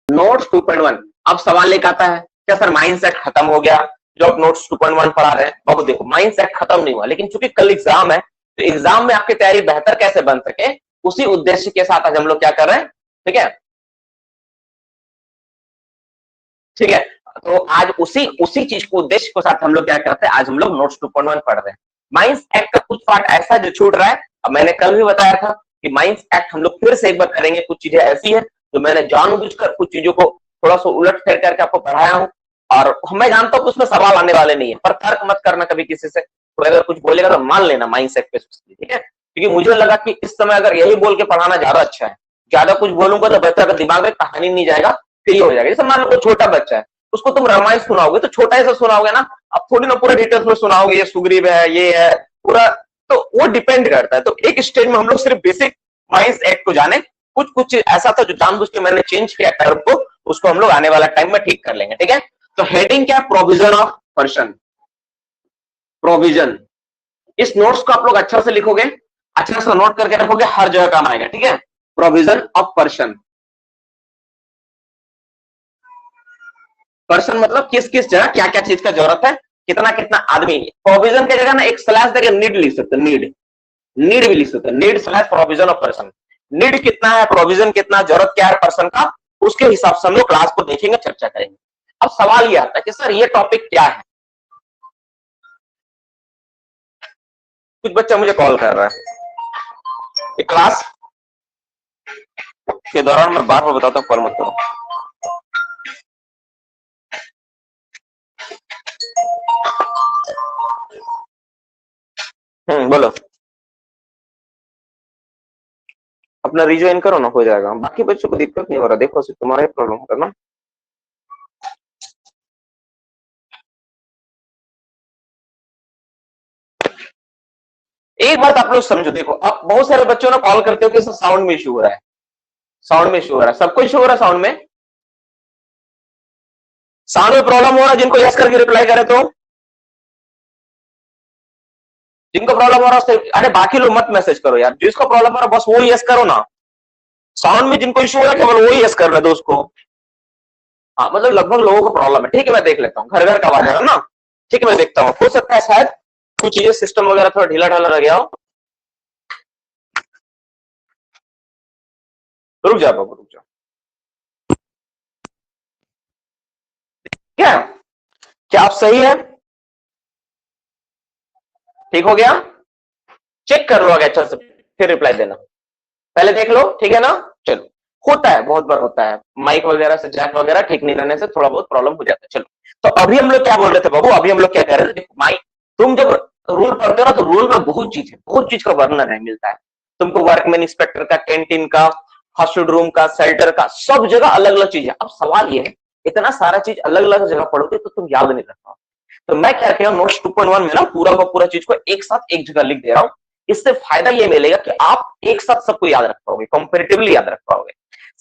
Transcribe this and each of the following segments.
Notes 2.1। अब सवाल एक आता है, क्या सर माइंडसेट खत्म हो गया जो आप नोट्स 2.1 पढ़ा रहे हैं? बाबू देखो, माइंडसेट खत्म नहीं हुआ, लेकिन चूंकि कल एग्जाम है तो एग्जाम में आपकी तैयारी बेहतर कैसे बन सके, उसी उद्देश्य के साथ आज हम लोग क्या कर रहे हैं, ठीक है? ठीक है, तो आज उसी चीज को उद्देश्य के साथ हम लोग क्या करते हैं, आज हम लोग नोट्स 2.1 पढ़ रहे हैं। माइंस एक्ट का कुछ पार्ट ऐसा जो छूट रहा है, अब मैंने कल भी बताया था कि माइंस एक्ट हम लोग फिर से एक बार करेंगे। कुछ चीजें ऐसी है जो मैंने जानबूझकर कुछ चीजों को थोड़ा सा उलट फेर करके आपको पढ़ाया हूं, और मैं जानता हूं कि उसमें सवाल आने वाले नहीं है, पर तर्क मत करना कभी किसी से, तो अगर कुछ बोलेगा तो मान लेना माइंड सेट पे, ठीक है? क्योंकि मुझे लगा कि इस समय अगर यही बोल के पढ़ाना ज्यादा अच्छा है, ज्यादा कुछ बोलूंगा तो बच्चा का दिमाग में कहानी नहीं जाएगा, फिर ये हो जाएगा। जैसे मान लो कोई छोटा बच्चा है, उसको तुम रामायण सुनाओगे तो छोटा ऐसा सुनाओगे ना, अब थोड़ी ना पूरा डिटेल्स में सुनाओगे, ये सुग्रीव है, ये है पूरा, तो वो डिपेंड करता है। तो एक स्टेज में हम लोग सिर्फ बेसिक माइंड एक्ट को जाने, कुछ कुछ ऐसा था जो जानबूझ के मैंने चेंज किया टर्म को, उसको हम लोग आने वाला टाइम में ठीक कर लेंगे, ठीक है? तो हेडिंग क्या? Provision of person. प्रोविजन, इस नोट्स को आप लोग अच्छा से लिखोगे, अच्छा से नोट करके रखोगे, हर जगह काम आएगा, ठीक है? Provision of person. पर्सन मतलब किस किस जगह क्या क्या चीज का जरूरत है, कितना कितना आदमी। प्रोविजन की जगह ना एक स्लैश देकर नीड लिख सकते हैं, नीड भी लिख सकते हैं, need slash provision of person. Need कितना है, प्रोविजन कितना, जरूरत क्या है पर्सन का, उसके हिसाब से हम लोग क्लास को देखेंगे, चर्चा करेंगे। अब सवाल ये आता है कि सर ये टॉपिक क्या है? कुछ बच्चा मुझे कॉल कर रहा है, क्लास के दौरान मैं बार बार बताता हूँ, कॉल मत करो। बोलो, अपना रिज्वाइन करो ना, हो जाएगा। बाकी बच्चों को दिक्कत नहीं हो रहा, देखो सिर्फ तुम्हारा ही प्रॉब्लम करना। एक बात आप लोग समझो, देखो अब बहुत सारे बच्चों ने कॉल करते हो कि साउंड में इशू हो रहा है, साउंड में इशू हो रहा है, सबको इशू हो रहा है साउंड में, साउंड में प्रॉब्लम हो रहा है। जिनको यस करके रिप्लाई करे तो, जिनको प्रॉब्लम हो रहा है, अरे बाकी लोग मत मैसेज करो यार, जिसको प्रॉब्लम हो रहा है बस वो यस करो ना। साउंड में जिनको इशू हो रहा है केवल वो यस कर रहे दोस्तों। हाँ मतलब लगभग लोगों को प्रॉब्लम है, ठीक है मैं देख लेता हूँ, घर घर का आवाज है ना, ठीक है मैं देखता हूँ, हो सकता है शायद कुछ चीजें सिस्टम वगैरह थोड़ा ढीला ढाला लग गया हो। रुक जाओ बाबू, रुक जाओ। क्या क्या आप सही है? ठीक हो गया? चेक कर लो आगे अच्छा से, फिर रिप्लाई देना, पहले देख लो, ठीक है ना? चलो, होता है, बहुत बार होता है, माइक वगैरह से जैक वगैरह ठीक नहीं रहने से थोड़ा बहुत प्रॉब्लम हो जाता है। चलो, तो अभी हम लोग क्या बोल रहे थे बाबू, अभी हम लोग क्या कह रहे थे, माइक, तुम जब रूल पढ़ते हो ना तो रूल में बहुत चीज है, बहुत चीज का वर्णन है, मिलता है तुमको, वर्कमैन इंस्पेक्टर का, कैंटीन का, हॉस्टल रूम का, शेल्टर का, सब जगह अलग अलग चीज है। अब सवाल ये है, इतना सारा चीज अलग अलग जगह पढ़ोगे तो तुम याद नहीं रख पाओगे। तो मैं क्या कह रहा हूँ, नोट्स 2.1 में ना पूरा का पूरा चीज को एक साथ एक जगह लिख दे रहा हूँ। इससे फायदा ये मिलेगा कि आप एक साथ सबको याद रख पाओगे, कंपैरेटिवली याद रख पाओगे।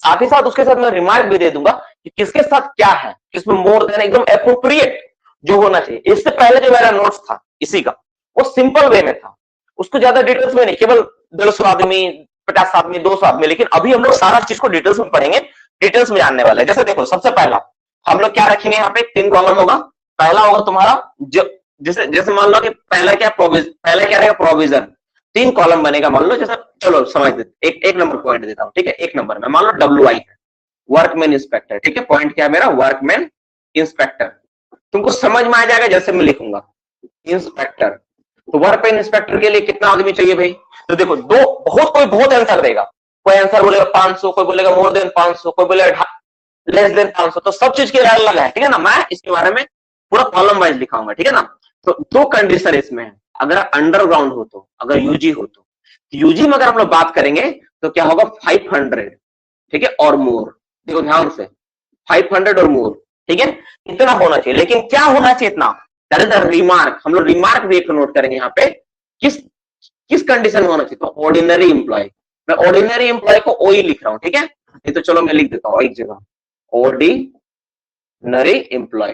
साथ ही साथ उसके साथ मैं रिमार्क भी दे दूंगा कि किसके साथ क्या है, किसमें मोर देन एकदम एप्रोप्रिएट जो होना चाहिए। इससे पहले जो मेरा नोट्स था इसी का, वो सिंपल वे में था, उसको ज्यादा डिटेल्स में नहीं, केवल 150 आदमी, 50 आदमी, 200 आदमी। लेकिन अभी हम लोग सारा चीज को डिटेल्स में पढ़ेंगे, डिटेल्स में जानने वाले हैं। जैसे देखो, सबसे पहला हम लोग क्या रखेंगे, यहाँ पे 3 कॉलम होगा। पहला होगा तुम्हारा जैसे जैसे मान लो कि पहला क्या रहेगा, प्रोविजन। 3 कॉलम बनेगा, मान लो, जैसे चलो समझ देते, एक नंबर पॉइंट देता हूं, ठीक है? एक नंबर में मान लो WI है, वर्कमैन इंस्पेक्टर, ठीक है? पॉइंट क्या है मेरा, वर्कमैन इंस्पेक्टर। तुमको समझ में आ जाएगा जैसे मैं लिखूंगा इंस्पेक्टर। तो वर्कमैन इंस्पेक्टर के लिए कितना आदमी चाहिए भाई? तो देखो, दो, कोई बहुत आंसर देगा, कोई आंसर बोलेगा 500, कोई बोलेगा मोर देन 500, कोई बोलेगा लेस देन 500, तो सब चीज के अलग है, ठीक है ना? मैं इसके बारे में पूरा कॉलम वाइज दिखाऊंगा, ठीक है ना? तो 2 कंडीशन इसमें है, अगर अंडरग्राउंड हो तो, अगर यूजी हो तो। यूजी में अगर हम लोग बात करेंगे तो क्या होगा, 500, ठीक है, और मोर। देखो ध्यान से, 500 और मोर, ठीक है, इतना होना चाहिए। लेकिन क्या होना चाहिए इतना, दैट इज द रिमार्क। हम लोग रिमार्क भी एक नोट करेंगे यहाँ पे, किस किस कंडीशन में होना चाहिए, तो ऑर्डिनरी एम्प्लॉय। मैं ऑर्डिनरी एम्प्लॉय को ओई लिख रहा हूं, ठीक है? ये तो चलो मैं लिख देता हूं एक जगह, ऑर्डिनरी एम्प्लॉय,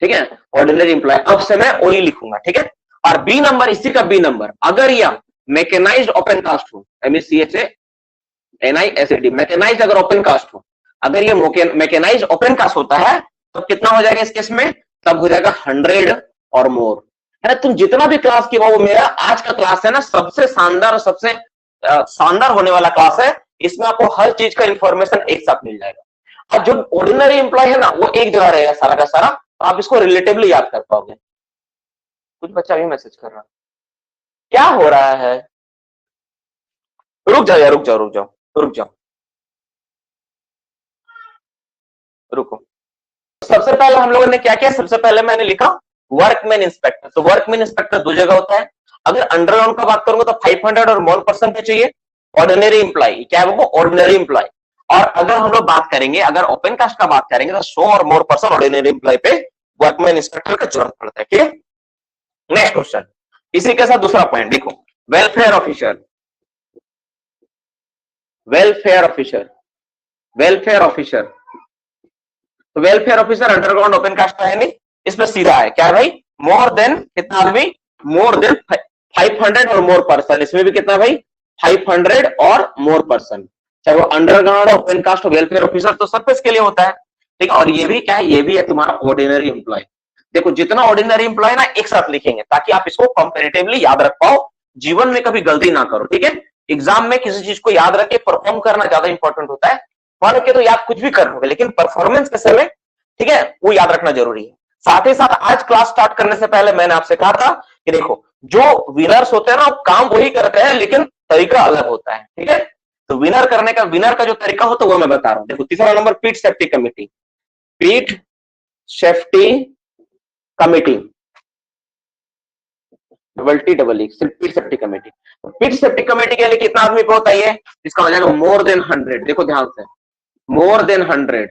ठीक है? ऑर्डिनरी एम्प्लॉय, अब से मैं ओई लिखूंगा, ठीक है? और बी नंबर, इसी का बी नंबर, अगर यह मैकेनाइज्ड ओपन कास्ट हो, MECHANISED, मैकेनाइज्ड अगर ओपन कास्ट हो, अगर ये मैकेनाइज्ड ओपन कास्ट होता है तो कितना हो जाएगा इस केस में, तब हो जाएगा 100 और मोर। है ना, तुम जितना भी क्लास किया वो मेरा आज का क्लास है ना सबसे शानदार और सबसे शानदार होने वाला क्लास है। इसमें आपको हर चीज का इंफॉर्मेशन एक साथ मिल जाएगा। और जो ऑर्डिनरी एम्प्लॉय है ना वो एक जगह रहेगा सारा का सारा, तो आप इसको रिलेटिवली याद कर पाओगे। कुछ बच्चा भी मैसेज कर रहा है, क्या हो रहा है? रुक जाओ यार, रुक जाओ रुक जाओ रुक जाओ रुको। सबसे पहले हम लोगों ने क्या किया, सबसे पहले मैंने लिखा वर्कमैन इंस्पेक्टर। तो वर्कमैन इंस्पेक्टर दो जगह होता है। अगर अंडरग्राउंड का बात करूंगा तो 500 और मोर पर्सन पे चाहिए। ऑर्डिनरी इंप्लॉय क्या है वो, ऑर्डिनरी इंप्लॉय। और अगर हम लोग बात करेंगे, अगर ओपन कास्ट का बात करेंगे तो 100 और मोर पर्सन ऑर्डिनरी इंप्लॉय पे वर्कमैन इंस्पेक्टर का जरूरत पड़ता है। ठीक है, नेक्स्ट क्वेश्चन इसी के साथ दूसरा पॉइंट देखो, welfare officer. Welfare officer, welfare officer, तो welfare officer underground open cast का है नहीं, इसमें सीधा है क्या है भाई, मोर देन कितना आदमी, मोर देन 500 और मोर पर्सन। इसमें भी कितना भाई, 500 और मोर पर्सन। चाहे वो underground open cast welfare officer तो सरफेस के लिए होता है। ठीक है, और ये भी क्या है, ये भी है तुम्हारा ऑर्डिनरी एम्प्लॉय। देखो जितना ऑर्डिनरी एम्प्लॉय ना एक साथ लिखेंगे ताकि आप इसको कंपैरेटिवली याद रख पाओ, जीवन में कभी गलती ना करो। ठीक है, एग्जाम में किसी चीज को याद रख के परफॉर्म करना ज्यादा इंपॉर्टेंट होता है। मान के तो याद कुछ भी कर लोगे लेकिन परफॉर्मेंस के समय ठीक है वो याद रखना जरूरी है। साथ ही साथ आज क्लास स्टार्ट करने से पहले मैंने आपसे कहा था कि देखो जो विनर्स होते हैं ना काम वही करते हैं लेकिन तरीका अलग होता है। ठीक है, तो विनर करने का, विनर का जो तरीका होता है वो मैं बता रहा हूं। देखो तीसरा नंबर पीट सेफ्टी कमेटी, पीट सेफ्टी कमेटी, पीट सेफ्टी कमेटी। पीट सेफ्टी कमेटी के लिए कितना आदमी को होता है, इसका हो जाएगा मोर देन 100। देखो ध्यान से, मोर देन 100,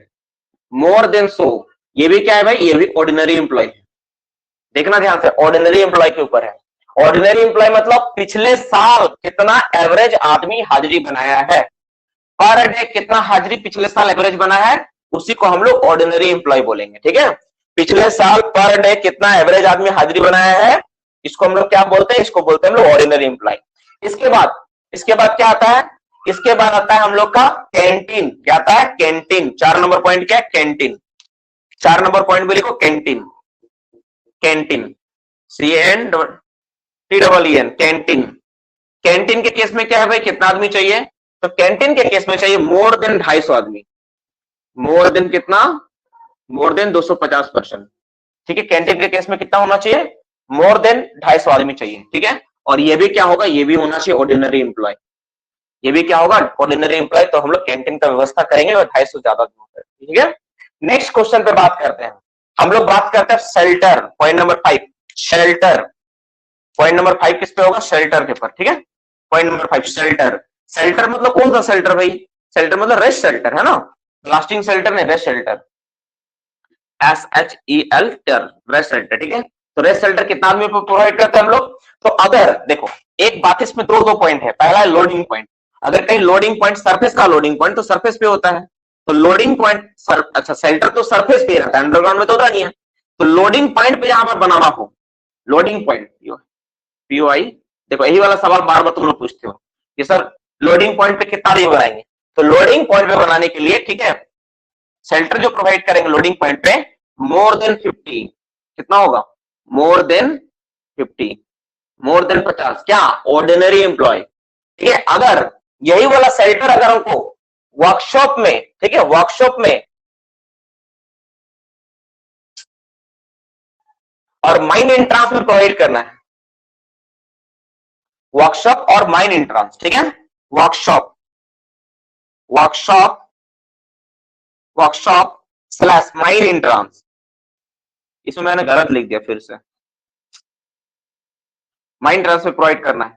मोर देन 100। ये भी क्या है भाई, ये भी ऑर्डिनरी एम्प्लॉय है। देखना ध्यान से, ऑर्डिनरी एम्प्लॉय के ऊपर है। ऑर्डिनरी एम्प्लॉय मतलब पिछले साल कितना एवरेज आदमी हाजिरी बनाया है, पर डे कितना हाजिरी पिछले साल एवरेज बनाया है, उसी को हम लोग ऑर्डिनरी एम्प्लॉय बोलेंगे। ठीक है, पिछले साल पर डे कितना एवरेज आदमी हाजिरी बनाया है, इसको हम लोग क्या बोलते हैं, इसको बोलते हैं हम लोग ऑर्डिनरी एम्प्लॉय। इसके बाद क्या आता है, इसके बाद आता है हम लोग का कैंटीन। क्या आता है, कैंटीन। 4 नंबर पॉइंट क्या है, कैंटीन। 4 नंबर पॉइंट भी लिखो, canteen. Canteen, CANTEEN, canteen. Canteen के केस में क्या है भाई, कितना आदमी चाहिए, तो कैंटीन के केस में चाहिए मोर देन 250 आदमी। मोर देन कितना, मोर देन 250%। ठीक है, कैंटीन के केस में कितना होना चाहिए, मोर देन 250 आदमी चाहिए। ठीक है, और ये भी क्या होगा, ये भी होना चाहिए ऑर्डिनरी एम्प्लॉय। ये भी क्या होगा, ऑर्डिनरी एम्प्लॉय। तो हम लोग कैंटीन का व्यवस्था करेंगे और 250 ज्यादा। ठीक है, नेक्स्ट क्वेश्चन पे बात करते हैं। हम लोग बात करते हैं shelter, point number 5, shelter. Point number 5 किस पे होगा, शेल्टर के ऊपर। ठीक है, पॉइंट नंबर 5 शेल्टर। शेल्टर मतलब कौन सा शेल्टर भाई, शेल्टर मतलब रेस्ट शेल्टर है ना, लास्टिंग शेल्टर नहीं, rest shelter, SHELTER, rest shelter. ठीक है, तो रेस्ट शेल्टर कितना आदमी को प्रोवाइड करते हैं हम लोग, तो अगर देखो एक बात इसमें दो पॉइंट है। पहला है लोडिंग पॉइंट। अगर कहीं लोडिंग पॉइंट सरफेस का लोडिंग पॉइंट तो सरफेस पे होता है, तो लोडिंग पॉइंट अच्छा शेल्टर तो सरफेस पे रहता है, अंडरग्राउंड में तो होता नहीं है। तो लोडिंग पॉइंट पे यहां पर बनाना हो, लोडिंग पॉइंट POI। देखो यही वाला सवाल बार बार तुम लोग पूछते हो कि सर लोडिंग पॉइंट पे कितना आदमी बनाएंगे, तो लोडिंग पॉइंट पे बनाने के लिए ठीक है शेल्टर जो प्रोवाइड करेंगे लोडिंग पॉइंट पे, मोर देन 50, कितना होगा, मोर देन 50, मोर देन 50, क्या, ऑर्डिनरी एम्प्लॉय। ठीक है, अगर यही वाला शेल्टर अगर हमको वर्कशॉप में, ठीक है वर्कशॉप में और माइन एंट्रांस में प्रोवाइड करना है, वर्कशॉप और माइन एंट्रांस। ठीक है, workshop, workshop, workshop slash mine entrance. इसमें मैंने गलत लिख दिया फिर से, माइन एंट्रांस में प्रोवाइड करना है,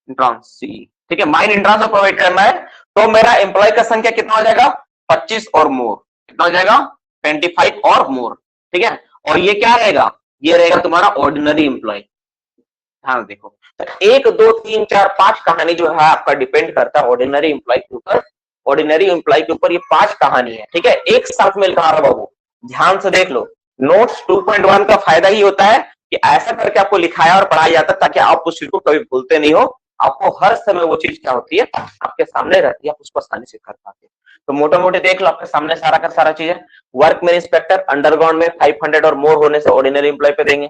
एंट्रांस सी। ठीक है, माइन एंट्रांस में प्रोवाइड करना है, तो मेरा एम्प्लॉय का संख्या कितना हो जाएगा, 25 और मोर। कितना हो जाएगा, 25 और मोर। ठीक है, और ये क्या रहेगा, ये रहेगा तुम्हारा ऑर्डिनरी एम्प्लॉय। ध्यान देखो, तो 1 2 3 4 5 कहानी जो है आपका डिपेंड करता है ऑर्डिनरी एम्प्लॉय के ऊपर। ऑर्डिनरी एम्प्लॉय के ऊपर ये 5 कहानी है। ठीक है, एक साथ में लिखा रहा बाबू, ध्यान से देख लो। नोट्स 2.1 का फायदा ही होता है कि ऐसा करके आपको लिखाया और पढ़ाया जाता है ताकि आप उस चीज को कभी भूलते नहीं हो आपको हर समय वो चीज क्या होती है, आपके सामने रहती है, आप उसको आसानी से कर पाते हैं। तो मोटा मोटे देख लो, आपके सामने सारा का सारा चीज है। वर्क में इंस्पेक्टर अंडरग्राउंड में 500 और मोर होने से ऑर्डिनरी एम्प्लॉय पे देंगे।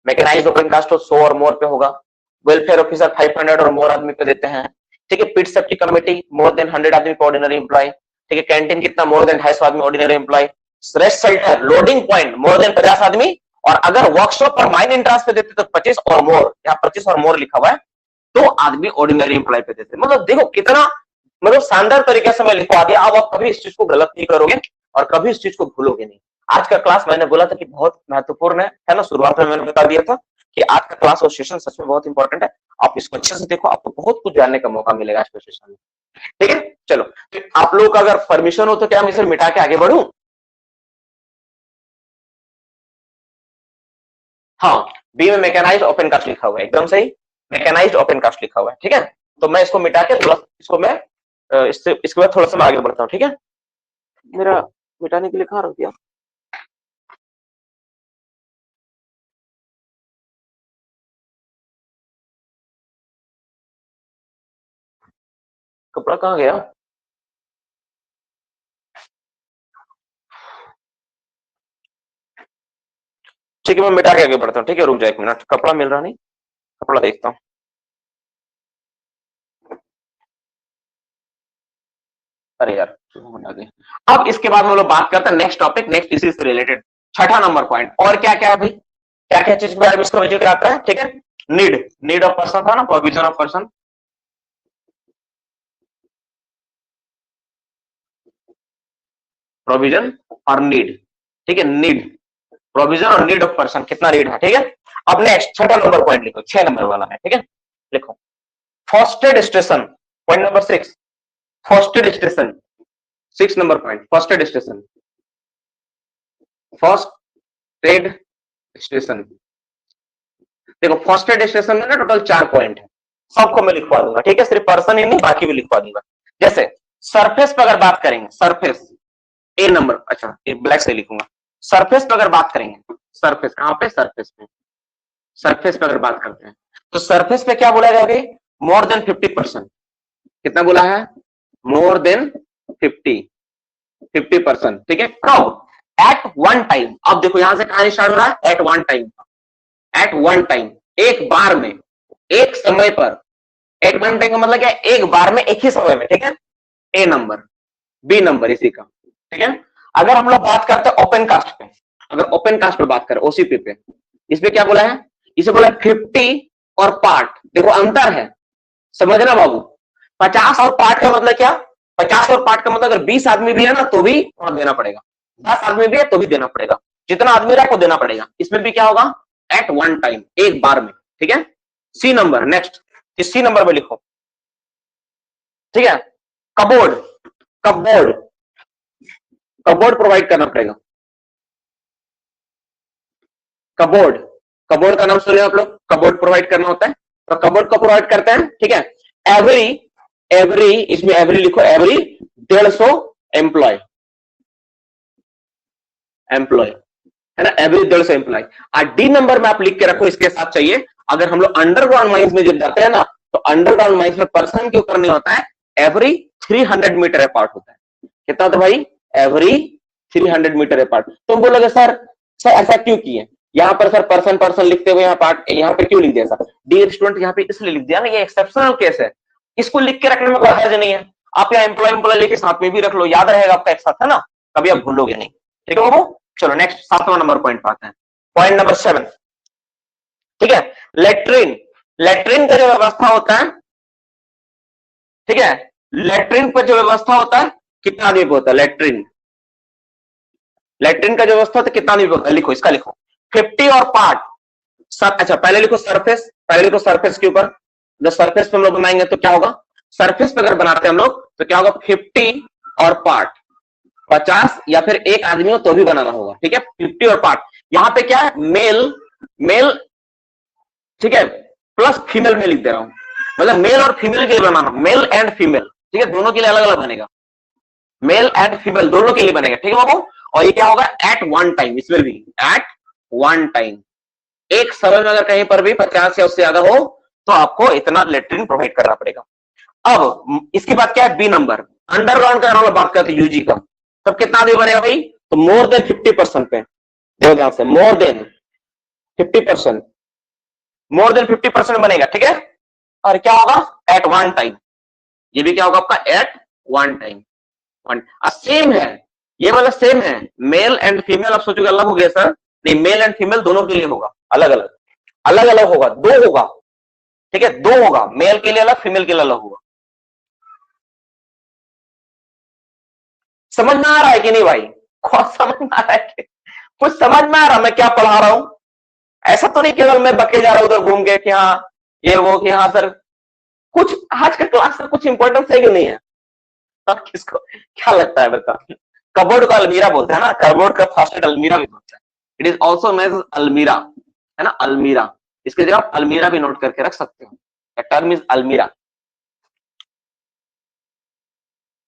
मैकेनाइज्ड ओपन कास्ट 100 और मोर पे होगा। वेलफेयर ऑफिसर 500 और मोर आदमी पे देते हैं। ठीक है। पिट सेफ्टी कमेटी मोर देन 100 आदमी पे ऑर्डिनरी एम्प्लॉय। ठीक है। कैंटीन कितना, मोर देन 250 आदमी ordinary employ. Rest shelter loading point more than 50 आदमी। और अगर वर्कशॉप और माइन इंट्रांस पे देते तो 25 और मोर, यहाँ 25 और मोर लिखा हुआ है, तो आदमी ऑर्डिनरी एम्प्लॉय पे देते। मतलब देखो कितना मतलब शानदार तरीके से मैं लिखवा दिया। अब आप कभी इस चीज को गलत नहीं करोगे और कभी इस चीज को भूलोगे नहीं। आज का क्लास मैंने बोला था कि बहुत महत्वपूर्ण है ना, शुरुआत में मैंने बता दिया था कि आज का क्लास और सेशन सच में बहुत इंपॉर्टेंट है। आप इसको अच्छे से देखो, आपको बहुत कुछ जानने का मौका मिलेगा आज के सेशन में। ठीक है। चलो, तो आप लोग का अगर परमिशन हो तो क्या मैं इसे मिटा के आगे बढ़ूं? हाँ, बी में मैकेनाइज्ड ओपन कास्ट लिखा हुआ है, एकदम सही, मैकेनाइज्ड ओपन कास्ट लिखा हुआ है। ठीक है। तो मैं इसको मिटा के थोड़ा इसको मैं इसके बाद थोड़ा सा मैं आगे बढ़ता हूँ। ठीक है। मेरा मिटाने के लिए कहाँ रख दिया? कपड़ा कहाँ गया? ठीक है, मैं मिटा के आगे बढ़ता हूँ। ठीक है, रुक जाए 1 मिनट, कपड़ा मिल रहा नहीं, कपड़ा देखता हूँ। अरे यार, हटा दिया। अब इसके बाद हम लोग बात करते हैं नेक्स्ट टॉपिक, नेक्स्ट इसी से रिलेटेड, छठा नंबर पॉइंट। और क्या क्या है भाई, क्या क्या चीज के बारे में इसका जिक्र आता है? ठीक है। नीड ऑफ पर्सन था ना, प्रोविजन ऑफ पर्सन। प्रोविजन और नीड। ठीक है। नीड, प्रोविजन और नीड ऑफ पर्सन, कितना नीड है। ठीक है। अब नेक्स्ट छठा नंबर पॉइंट लिखो, 6 नंबर वाला है। ठीक है, लिखो first aid station, point number 6, first aid station. 6 number point, first aid station, first aid station. देखो फर्स्टेड स्टेशन में ना टोटल 4 पॉइंट है, सबको मैं लिखवा दूंगा। ठीक है, सिर्फ पर्सन ही नहीं, बाकी भी लिखवा दूंगा। जैसे सरफेस पर अगर बात करेंगे, सरफेस ए नंबर, अच्छा ये ब्लैक से लिखूंगा। सरफेस पर अगर बात करेंगे, सरफेस कहां पे, सरफेस पे, सरफेस पे अगर बात करते हैं तो सरफेस पे क्या बोला जाएगा, मोर देन 50%। कितना बोला है? More than 50%। ठीक है। कब? At one time. अब देखो यहां से कहानी स्टार्ट हो रहा है, at one time, at one time, एक बार में, एक समय पर। एट वन टाइम का मतलब क्या है? एक बार में, एक ही समय में। ठीक है। ए नंबर, बी नंबर इसी का। ठीक है। अगर हम लोग बात करते हैं ओपन कास्ट पे, अगर ओपन कास्ट पे बात करें, ओसीपी पे, इसमें क्या बोला है? इसे बोला 50 और पार्ट। देखो अंतर है, समझना बाबू। 50 और पार्ट का मतलब क्या? 50 और पार्ट का मतलब अगर 20 आदमी भी है ना तो भी देना पड़ेगा, 10 आदमी भी है तो भी देना पड़ेगा, जितना आदमी रहा को देना पड़ेगा। इसमें भी क्या होगा? एट वन टाइम, एक बार में। ठीक है। सी नंबर, नेक्स्ट इस सी नंबर में लिखो। ठीक है। कबोर्ड, कबोर्ड, कबोर्ड प्रोवाइड करना पड़ेगा। कबोर्ड, कबोर्ड का नाम सुने आप लोग, कबोर्ड प्रोवाइड करना होता है, तो कबोर्ड को प्रोवाइड करते हैं। ठीक है। एवरी, एवरी, इसमें एवरी लिखो, एवरी 150 एम्प्लॉय, एम्प्लॉय है ना, एवरी 150 एम्प्लॉय। और डी नंबर में आप लिख के रखो, इसके साथ चाहिए, अगर हम लोग अंडरग्राउंड माइंस में जब जाते हैं ना, तो अंडरग्राउंड माइंस में पर्सन के ऊपर नहीं होता है, एवरी 300 मीटर अपार्ट होता है। कितना होता है भाई? Every 300 metre apart. तुम बोलोगे सर ऐसा क्यों किए? यहाँ पर सर पर्सन पर्सन लिखते हुए यहाँ पार्ट, यहाँ पे क्यों लिख दिया सर? डियर स्टूडेंट, यहाँ पे इसलिए लिख दिया ना, ये एक्सेप्शनल केस है, इसको लिख के रखने में कोई हर्ज नहीं है। आप यहाँ एम्प्लॉय एम्प्लॉय लिखे साथ में भी रख लो, याद रहेगा आपका एक साथ, है ना, कभी आप भूलोगे नहीं। ठीक है बाबू। चलो नेक्स्ट 7वां नंबर पॉइंट पाते हैं, पॉइंट नंबर 7। ठीक है। लेट्रिन, लेट्रिन का जो व्यवस्था होता है, ठीक है, लेट्रिन पर जो व्यवस्था होता है कितना आदमी पे होता है? लेट्रिन, लेट्रिन का जो व्यवस्था होता है कितना आदमी पे होता है? लिखो, इसका लिखो 50 और पार्ट। अच्छा पहले लिखो सरफेस, पहले लिखो सरफेस के ऊपर, जब सरफेस पे हम लोग बनाएंगे तो क्या होगा? सरफेस पे अगर बनाते हैं हम लोग तो क्या होगा? 50 और पार्ट, 50 या फिर एक आदमी हो तो भी बनाना होगा। ठीक है। 50 और पार्ट, यहां पे क्या है? मेल, मेल, ठीक है, प्लस फीमेल में लिख दे रहा हूं, मतलब मेल और फीमेल के लिए बनाना, मेल एंड फीमेल। ठीक है, दोनों के लिए अलग अलग बनेगा, मेल एंड फीमेल दोनों के लिए बनेगा। ठीक है बाबू। और ये क्या होगा? एट वन टाइम, इसमें भी एट वन टाइम, एक समय में अगर कहीं पर भी 50 या उससे ज्यादा हो तो आपको इतना लेटरिन प्रोवाइड करना पड़ेगा। अब इसके बाद क्या है, बी नंबर, अंडरग्राउंड का हम बात करते हैं यूजी का, तब कितना आदमी बनेगा भाई, तो मोर देन 50% पे, देखो ध्यान से, मोर देन 50%, मोर देन 50% बनेगा, ठीक है। और क्या होगा, एट वन टाइम, ये भी क्या होगा आपका, at one time, one same है, ये वाला सेम है, मेल एंड फीमेल। आप सोचोगे अलग हो गया सर, नहीं, मेल एंड फीमेल दोनों के लिए होगा, अलग अलग, अलग अलग होगा, दो होगा, ठीक है, दो होगा, मेल के लिए अलग, फीमेल के लिए अलग होगा। समझ में आ रहा है कि नहीं भाई, समझ में आ रहा है, कुछ समझ में आ रहा मैं क्या पढ़ा रहा हूं, ऐसा तो नहीं केवल मैं बके जा रहा हूं उधर घूम के कि हाँ ये वो, कि हाँ सर कुछ आज का क्लास में कुछ इंपॉर्टेंस है कि नहीं है, किसको क्या लगता है बता। कबोर्ड को अलमीरा बोलते हैं ना, कबोर्ड का फास्ट अलमीरा भी बोलते हैं, it is also known as अलमीरा, है ना, अलमीरा, इसकी जगह आप अलमीरा भी नोट करके रख सकते हो, टर्म इज अलमीरा।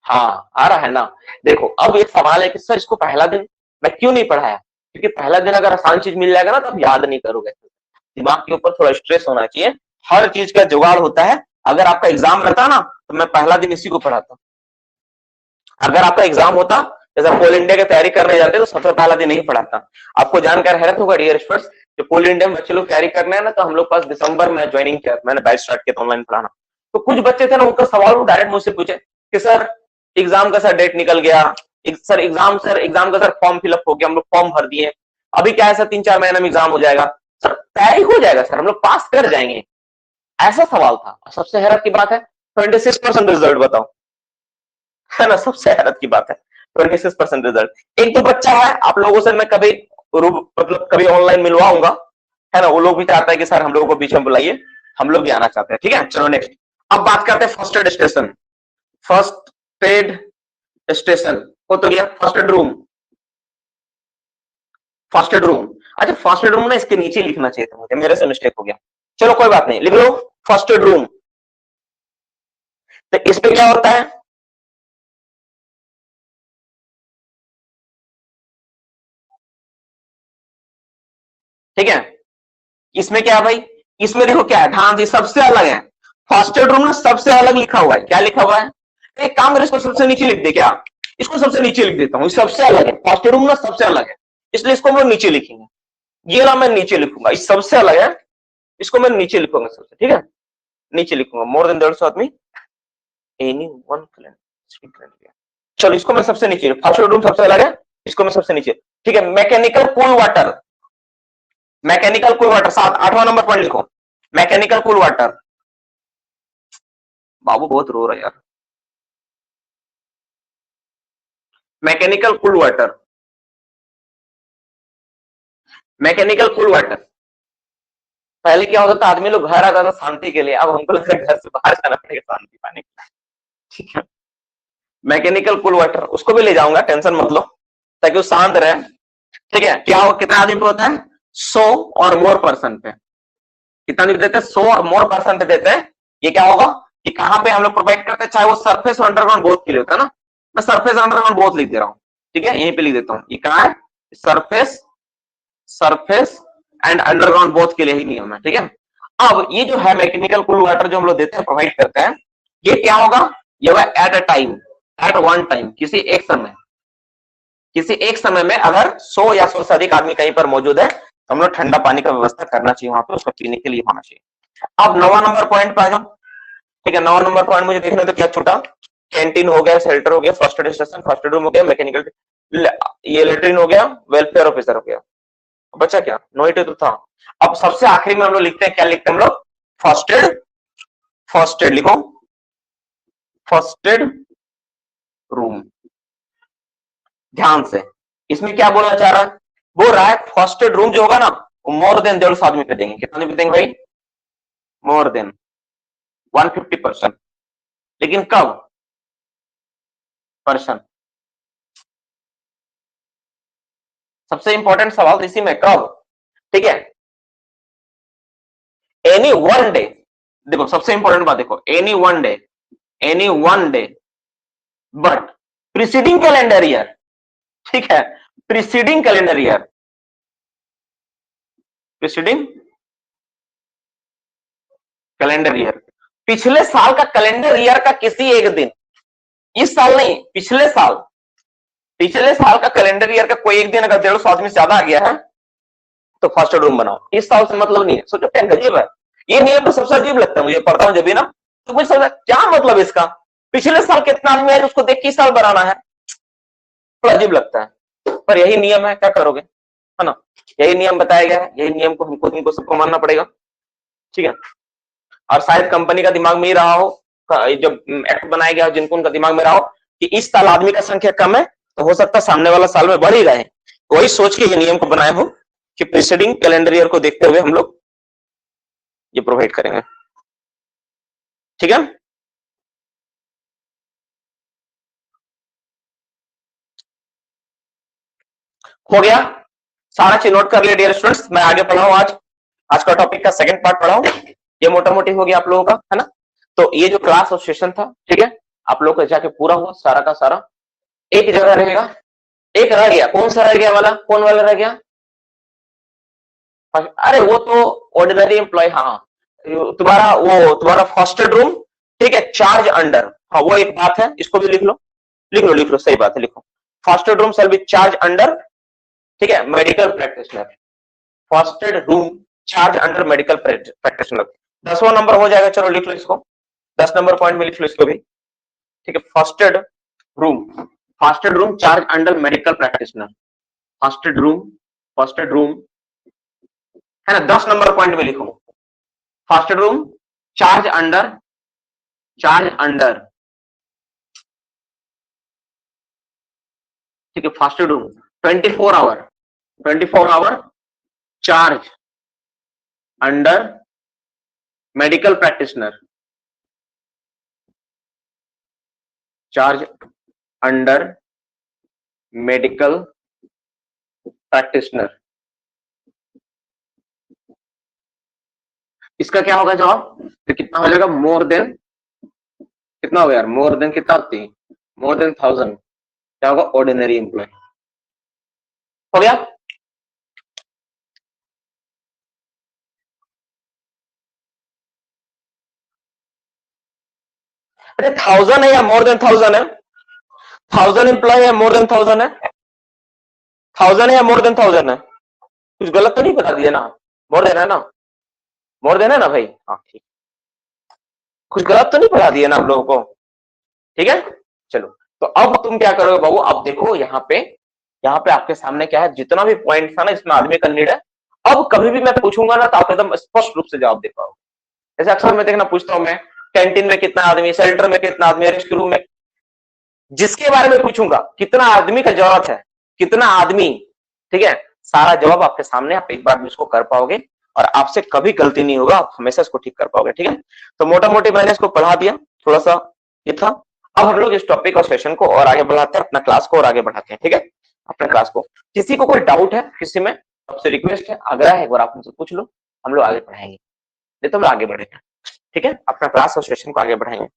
हाँ आ रहा है ना। देखो अब एक सवाल है कि सर इसको पहला दिन मैं क्यों नहीं पढ़ाया, क्योंकि पहला दिन अगर आसान चीज मिल जाएगा ना तो आप याद नहीं करोगे, दिमाग के ऊपर थोड़ा स्ट्रेस होना चाहिए, हर चीज का जुगाड़ होता है। अगर आपका एग्जाम रहता ना तो मैं पहला दिन इसी को पढ़ाता, अगर आपका एग्जाम होता, जैसे पोल इंडिया की तैयारी करने जाते तो सबसे पहला दिन नहीं पढ़ाता। आपको जानकर हैरत होगा डियर स्टूडेंट्स, जो पोल इंडिया में बच्चे लोग तैयारी करने हैं ना, तो हम लोग पास दिसंबर में ज्वाइनिंग किया, मैंने बैच स्टार्ट किया ऑनलाइन पढ़ाना, तो कुछ बच्चे थे ना, उनका सवाल डायरेक्ट मुझसे पूछे कि सर एग्जाम का सर डेट निकल गया, सर एग्जाम का सर फॉर्म फिलअप हो गया, हम लोग फॉर्म भर दिए, अभी क्या है सर 3-4 महीने में एग्जाम हो जाएगा, सर तैयारी हो जाएगा सर, हम लोग पास कर जाएंगे, ऐसा सवाल था। सबसे हैरत की बात है 26% रिजल्ट, बताओ, है ना, सबसे हैरत की बात है 26% रिजल्ट। एक तो बच्चा है, आप लोगों से मैं कभी मतलब कभी ऑनलाइन मिलवाऊंगा, है ना, वो लोग भी चाहता है कि सर हम लोगों को बीच में बुलाइए, हम लोग भी आना चाहते हैं, ठीक है। चलो नेक्स्ट, अब बात करते हैं first aid station, first aid station हो तो गया, first aid room, first aid room, अच्छा फर्स्ट एड रूम ना इसके नीचे लिखना चाहिए था मुझे, मेरे से मिस्टेक हो गया, चलो कोई बात नहीं, लिख लो फर्स्ट एड रूम। तो इस पे क्या होता है, ठीक है, इसमें क्या है भाई, इसमें देखो क्या है, ध्यान से सबसे अलग है, फर्स्ट एड रूम ना सबसे अलग लिखा हुआ है, क्या लिखा हुआ है, एक काम कर इसको सबसे नीचे लिख दे, क्या इसको सबसे नीचे लिख देता हूं, सबसे अलग है, फर्स्ट एड रूम ना सबसे अलग है, इसलिए इसको हम लोग नीचे लिखेंगे, ये ना मैं नीचे लिखूंगा, इस सबसे अलग है, इसको मैं नीचे लिखूंगा सबसे, ठीक है, नीचे लिखूंगा, मोर देन 150 आदमी, एनी वन कैलेंडर, चलो इसको मैं सबसे नीचे, फर्स्ट एड रूम सबसे अलग है, इसको मैं सबसे नीचे, ठीक है। Mechanical cool water, mechanical cool water 7-8वां नंबर पॉइंट लिखो, मैकेनिकल कूल वाटर, बाबू बहुत रो रहा है यार, mechanical cool water, mechanical cool water, पहले क्या होता था, आदमी लोग घर आता था शांति के लिए, अब हमको लगता है घर से बाहर जाना पड़ेगा शांति पाने के लिए, ठीक है। मैकेनिकल कूल वाटर उसको भी ले जाऊंगा, टेंशन मत लो, ताकि वो शांत रहे, ठीक है। क्या हो, कितना आदमी पे होता है, 100 और मोर पर्सन पे, कितना आदमी देते हैं, 100 और मोर पर्सन पे देते हैं, ये क्या होगा कि कहां पे हम लोग प्रोवाइड करते हैं, चाहे वो सरफेस और अंडरग्राउंड बोथ के लिए होता है ना, मैं सरफेस अंडरग्राउंड बोथ लिख दे रहा हूँ, ठीक है, यहीं पे लिख देता हूँ, ये कहाँ है, surface, surface and underground both के लिए ही नियम है, ठीक है। अब ये जो है मैकेनिकल कूल वाटर जो हम लोग देते हैं, प्रोवाइड करते हैं, ये क्या होगा, ये होगा at a time, at one time, किसी एक समय, किसी एक समय में अगर 100 या 100 से अधिक आदमी कहीं पर मौजूद है, तो हम लोग ठंडा पानी का व्यवस्था करना चाहिए वहां पर, उसको पीने के लिए होना चाहिए। अब 9वां नंबर पॉइंट पे आ जाओ, ठीक है, 9वां नंबर पॉइंट मुझे देखना तो क्या छूटा, कैंटीन हो गया, शेल्टर हो गया, first aid station, first aid room हो गया, मैकेनिकल, ये लेटरिन हो गया, वेलफेयर ऑफिसर हो गया, बचा क्या, नोइट तो था। अब सबसे आखिरी में हम लोग लिखते हैं, क्या लिखते हैं हम लोग, फर्स्ट एड, फर्स्ट एड लिखो, फर्स्ट एड रूम, ध्यान से, इसमें क्या बोलना चाह रहा है, बोल रहा है फर्स्ट एड रूम जो होगा ना, वो मोर देन 150 आदमी पे देंगे, कितने पे देंगे भाई, मोर देन 150%, लेकिन कब, पर्सन, सबसे इंपॉर्टेंट सवाल इसी में, कब, ठीक है, एनी वन डे, देखो सबसे इंपॉर्टेंट बात देखो, any one day, any one day, but preceding calendar year, ठीक है, preceding calendar year, preceding calendar year, पिछले साल का कैलेंडर ईयर का किसी एक दिन, इस साल नहीं, पिछले साल का कैलेंडर ईयर का कोई एक दिन अगर 150 आदमी से ज्यादा आ गया है तो फर्स्ट रूम बनाओ। इस साल से मतलब नहीं है। सोचो क्या अजीब है ये नियम, तो सबसे अजीब लगता है मुझे, पढ़ता हूं जब भी ना तो मुझे समझ क्या मतलब इसका, पिछले साल कितना आदमी है उसको देख के इस साल बनाना है, थोड़ा अजीब लगता है। पर यही नियम है, क्या करोगे, है ना, यही नियम बताया गया है, यही नियम को हमको तुमको सबको मानना पड़ेगा, ठीक है। और शायद कंपनी का दिमाग में ही रहा हो, जब एक्ट बनाया गया जिनको उनका दिमाग में रहा हो कि इस साल आदमी का संख्या कम है तो हो सकता है सामने वाला साल में बढ़ ही रहे, वही सोच के ये नियम को बनाए हो कि प्रीसीडिंग कैलेंडर ईयर को देखते हुए हम लोग ये प्रोवाइड करेंगे, ठीक है। हो गया, सारा चीज नोट कर लिया डियर स्टूडेंट्स। मैं आगे पढ़ाऊं, आज का टॉपिक का सेकंड पार्ट पढ़ाऊं, ये मोटा मोटी हो गया आप लोगों का, है ना। तो ये जो क्लास और सेशन था, ठीक है, आप लोग का जाके पूरा हुआ सारा का सारा। एक जगह रहेगा, एक रह गया, कौन सा रह गया वाला, कौन वाला रह गया, अरे वो तो ऑर्डिनरी एम्प्लॉय, हाँ तुम्हारा फर्स्ट रूम, ठीक है, चार्ज अंडर, हाँ वो एक बात है, इसको भी लिख लो, लिख लो, सही बात है, लिखो। First room shall be charge under, ठीक है, medical practitioner, first room charge under medical practitioner. 10वां नंबर हो जाएगा, चलो लिख लो इसको, 10 नंबर पॉइंट में लिख लो इसको भी, ठीक है। First room charge under medical practitioner, first room है ना, 10 नंबर पॉइंट में लिखो, फर्स्ट रूम चार्ज अंडर, ठीक है, first room 24 our charge under medical practitioner, charge under medical practitioner. इसका क्या होगा जवाब, तो कितना हो जाएगा, मोर देन, कितना होगा यार, मोर देन कितना होती है, मोर देन 1000, क्या होगा, ऑर्डिनरी एम्प्लॉय। हो गया, अरे 1000 है या मोर देन 1000 है, 1000 एम्प्लॉय है, मोर देन 1000 है, 1000 है या मोर देन 1000 है, कुछ गलत तो नहीं बता दिया ना, मोर देन है ना, मोर देन है ना भाई, हाँ ठीक, कुछ गलत तो नहीं बता दिया ना आप लोगों को, ठीक है। चलो तो अब तुम क्या करोगे बाबू, अब देखो यहाँ पे आपके सामने क्या है, जितना भी पॉइंट था ना इसमें आदमी का नीड है, अब कभी भी मैं पूछूंगा ना तो आप एकदम स्पष्ट रूप से जवाब दे पाओगे। जैसे अक्सर मैं देखना पूछता हूँ, मैं कैंटीन में कितना आदमी, शेल्टर में कितना आदमी, रेस्क्यू रूम में, जिसके बारे में पूछूंगा कितना आदमी का जरूरत है, कितना आदमी, ठीक है, सारा जवाब आपके सामने, आप एक बार भी उसको कर पाओगे और आपसे कभी गलती नहीं होगा, आप हमेशा इसको ठीक कर पाओगे, ठीक है। तो मोटा मोटी मैंने इसको पढ़ा दिया, थोड़ा सा ये था। अब हम लोग इस टॉपिक और सेशन को और आगे बढ़ाते हैं, अपना क्लास को और आगे बढ़ाते हैं, ठीक है। अपने क्लास को, किसी को कोई डाउट है किसी में, आपसे रिक्वेस्ट है, आग्रह है, एक बार आप मुझसे पूछ लो, हम लोग आगे पढ़ाएंगे, नहीं तो हम आगे बढ़ेंगे, ठीक है, अपना क्लास और सेशन को आगे बढ़ाएंगे।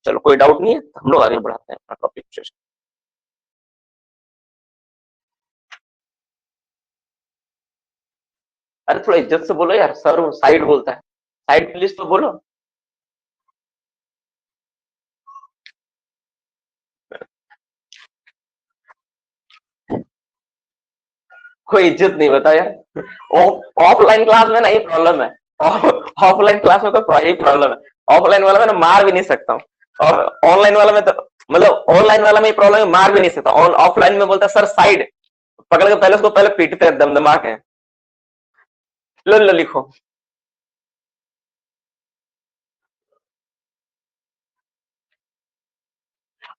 चलो कोई डाउट नहीं है तो हम लोग आगे बढ़ाते हैं अपना टॉपिक सेशन। अरे थोड़ा इज्जत से बोलो यार, सर साइड बोलता है, साइड प्लीज तो बोलो। कोई इज्जत नहीं बता यार, ऑफलाइन क्लास में ना ये प्रॉब्लम है, ऑफलाइन क्लास में तो यही प्रॉब्लम है, ऑफलाइन वाला में ना मार भी नहीं सकता हूँ, और ऑनलाइन वाला में तो मतलब ऑनलाइन वाला में ये प्रॉब्लम है, मार भी नहीं सकता, ऑफलाइन में बोलता सर साइड, पकड़ के पहले उसको पहले पीटते हैं दमदमा के, लो लिखो।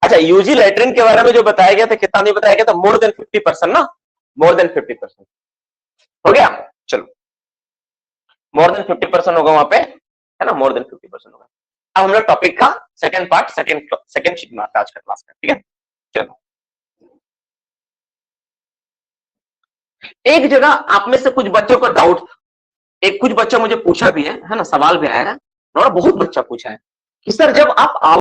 अच्छा, यूजी लेटरिन के बारे में जो बताया गया था, कितना नहीं बताया गया था, मोर देन 50% ना, मोर देन 50% हो गया। चलो मोर देन 50% होगा वहां पे, है ना, मोर देन 50% होगा। अब हम लोग टॉपिक का सेकंड पार्ट, सेकंड शीट में आज का क्लास का, ठीक है। चलो एक जगह आप में से कुछ बच्चों का डाउट, एक कुछ बच्चा मुझे पूछा भी है ना, सवाल भी आया है, और बहुत बच्चा पूछा है कि सर जब आप